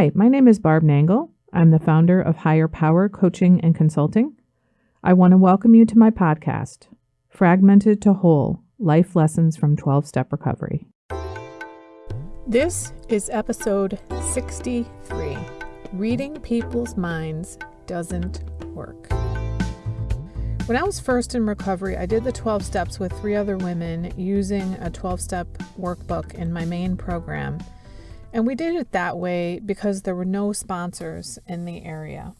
Hi, my name is Barb Nangle. I'm the founder of Higher Power Coaching and Consulting. I want to welcome you to my podcast, Fragmented to Whole, Life Lessons from 12-Step Recovery. This is episode 63. Reading people's minds doesn't work. When I was first in recovery, I did the 12 steps with 3 other women using a 12-step workbook in my main program. And we did it that way because there were no sponsors in the area.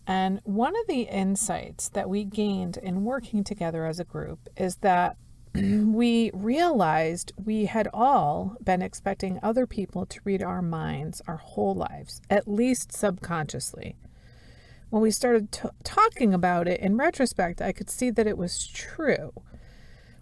And one of the insights that we gained in working together as a group is that we realized we had all been expecting other people to read our minds our whole lives, at least subconsciously. When we started talking about it, in retrospect, I could see that it was true.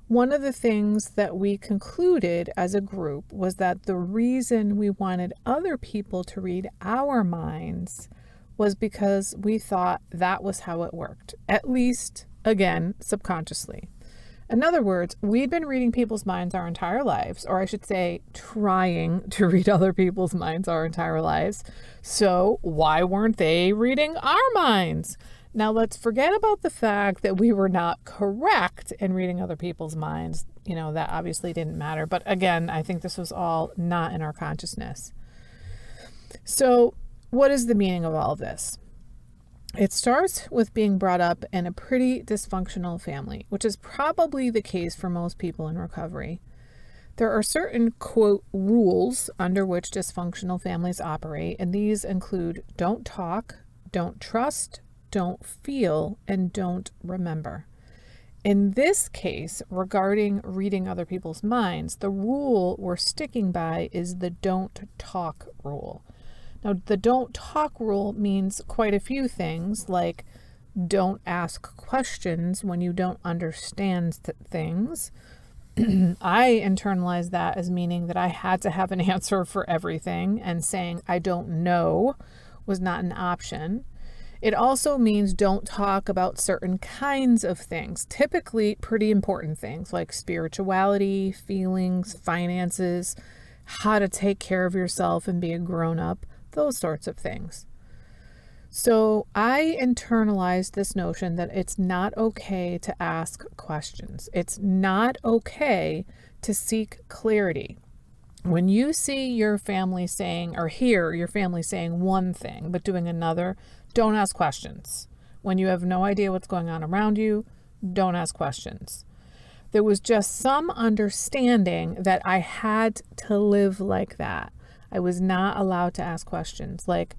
One of the things that we concluded as a group was that the reason we wanted other people to read our minds was because we thought that was how it worked, at least, again, subconsciously. In other words, we'd been reading people's minds our entire lives, or I should say, trying to read other people's minds our entire lives. So why weren't they reading our minds? Now, let's forget about the fact that we were not correct in reading other people's minds. That obviously didn't matter. But again, I think this was all not in our consciousness. So what is the meaning of all of this? It starts with being brought up in a pretty dysfunctional family, which is probably the case for most people in recovery. There are certain, quote, rules under which dysfunctional families operate, and these include don't talk, don't trust, don't feel, and don't remember. In this case, regarding reading other people's minds, the rule we're sticking by is the don't talk rule. Now, the don't talk rule means quite a few things, like don't ask questions when you don't understand things. I internalized that as meaning that I had to have an answer for everything, and saying I don't know was not an option. It also means don't talk about certain kinds of things, typically pretty important things like spirituality, feelings, finances, how to take care of yourself and be a grown-up, those sorts of things. So I internalized this notion that it's not okay to ask questions. It's not okay to seek clarity. When you see your family saying, or hear your family saying one thing but doing another, don't ask questions. When you have no idea what's going on around you, don't ask questions. There was just some understanding that I had to live like that. I was not allowed to ask questions like,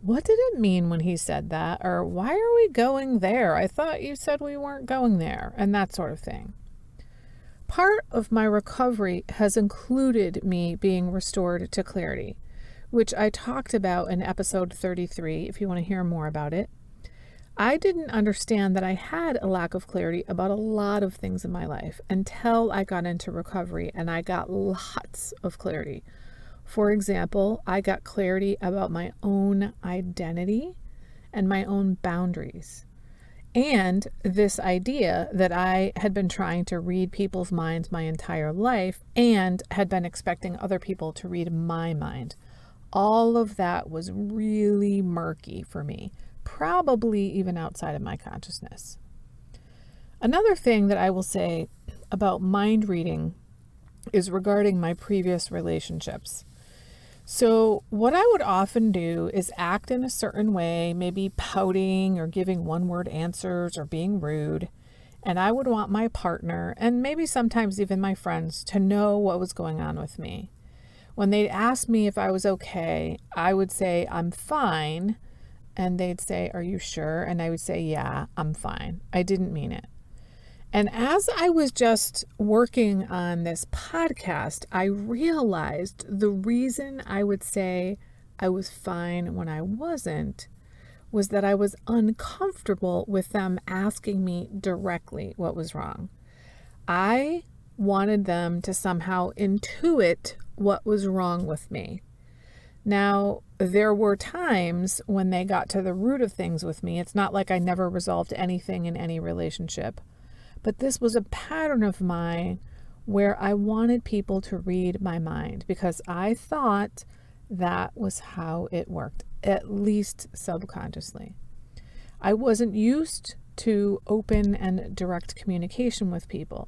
what did it mean when he said that? Or why are we going there? I thought you said we weren't going there, and that sort of thing. Part of my recovery has included me being restored to clarity, which I talked about in episode 33, if you want to hear more about it. I didn't understand that I had a lack of clarity about a lot of things in my life until I got into recovery, and I got lots of clarity. For example, I got clarity about my own identity and my own boundaries. And this idea that I had been trying to read people's minds my entire life and had been expecting other people to read my mind. All of that was really murky for me, probably even outside of my consciousness. Another thing that I will say about mind reading is regarding my previous relationships. So what I would often do is act in a certain way, maybe pouting or giving one-word answers or being rude. And I would want my partner, and maybe sometimes even my friends, to know what was going on with me. When they'd ask me if I was okay, I would say, I'm fine. And they'd say, are you sure? And I would say, yeah, I'm fine. I didn't mean it. And as I was just working on this podcast, I realized the reason I would say I was fine when I wasn't was that I was uncomfortable with them asking me directly what was wrong. I wanted them to somehow intuit what was wrong with me. Now, there were times when they got to the root of things with me. It's not like I never resolved anything in any relationship. But this was a pattern of mine where I wanted people to read my mind because I thought That was how it worked, at least subconsciously. I wasn't used to open and direct communication with people.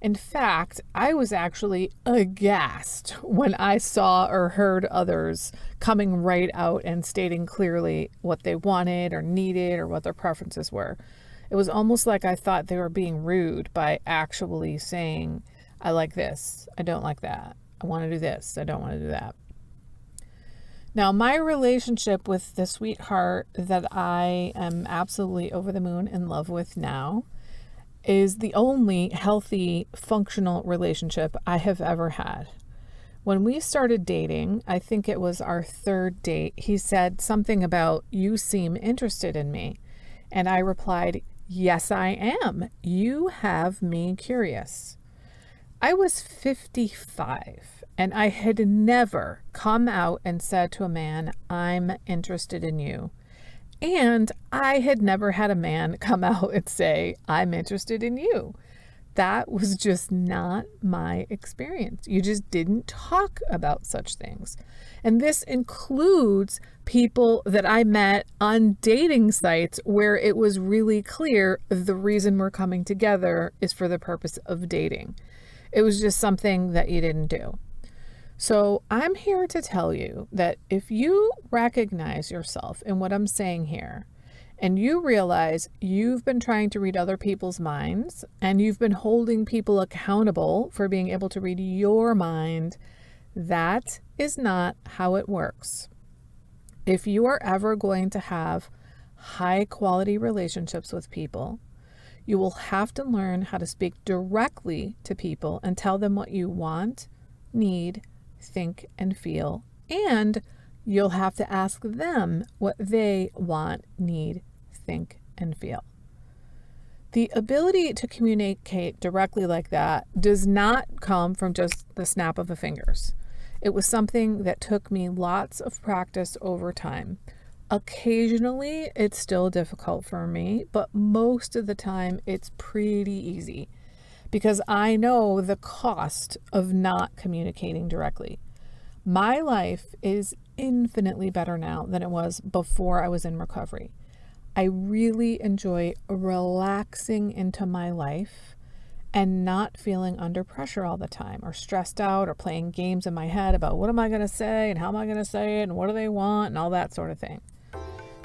In fact, I was actually aghast when I saw or heard others coming right out and stating clearly what they wanted or needed or what their preferences were. It was almost like I thought they were being rude by actually saying, I like this, I don't like that, I want to do this, I don't want to do that. Now, my relationship with the sweetheart that I am absolutely over the moon in love with now is the only healthy, functional relationship I have ever had. When we started dating, I think it was our third date, he said something about, you seem interested in me. And I replied, yes, I am. You have me curious. I was 55 and I had never come out and said to a man, I'm interested in you. And I had never had a man come out and say, I'm interested in you. That was just not my experience. You just didn't talk about such things. And this includes people that I met on dating sites where it was really clear the reason we're coming together is for the purpose of dating. It was just something that you didn't do. So I'm here to tell you that if you recognize yourself in what I'm saying here, and you realize you've been trying to read other people's minds, and you've been holding people accountable for being able to read your mind, that is not how it works. If you are ever going to have high quality relationships with people, you will have to learn how to speak directly to people and tell them what you want, need, think, and feel. And you'll have to ask them what they want, need, think, and feel. The ability to communicate directly like that does not come from just the snap of the fingers. It was something that took me lots of practice over time. Occasionally, it's still difficult for me, but most of the time, it's pretty easy because I know the cost of not communicating directly. My life is infinitely better now than it was before I was in recovery. I really enjoy relaxing into my life and not feeling under pressure all the time or stressed out or playing games in my head about what am I going to say and how am I going to say it and what do they want and all that sort of thing.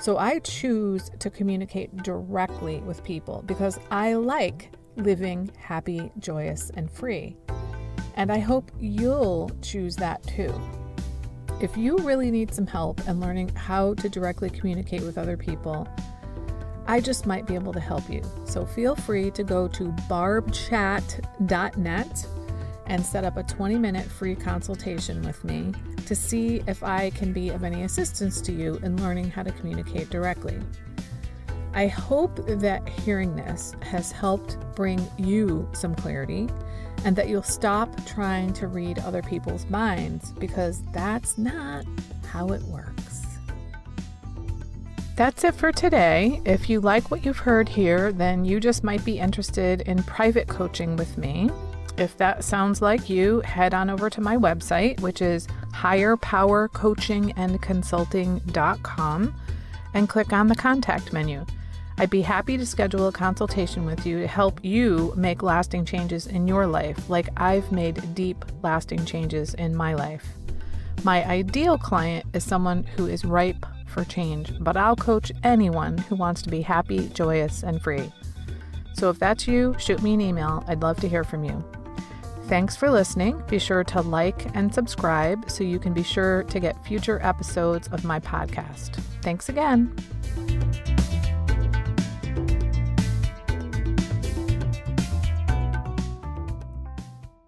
So I choose to communicate directly with people because I like living happy, joyous, and free. And I hope you'll choose that too. If you really need some help in learning how to directly communicate with other people, I just might be able to help you. So feel free to go to barbchat.net and set up a 20-minute free consultation with me to see if I can be of any assistance to you in learning how to communicate directly. I hope that hearing this has helped bring you some clarity and that you'll stop trying to read other people's minds because that's not how it works. That's it for today. If you like what you've heard here, then you just might be interested in private coaching with me. If that sounds like you, head on over to my website, which is higherpowercoachingandconsulting.com, and click on the contact menu. I'd be happy to schedule a consultation with you to help you make lasting changes in your life, like I've made deep, lasting changes in my life. My ideal client is someone who is ripe for change, but I'll coach anyone who wants to be happy, joyous, and free. So if that's you, shoot me an email. I'd love to hear from you. Thanks for listening. Be sure to like and subscribe so you can be sure to get future episodes of my podcast. Thanks again.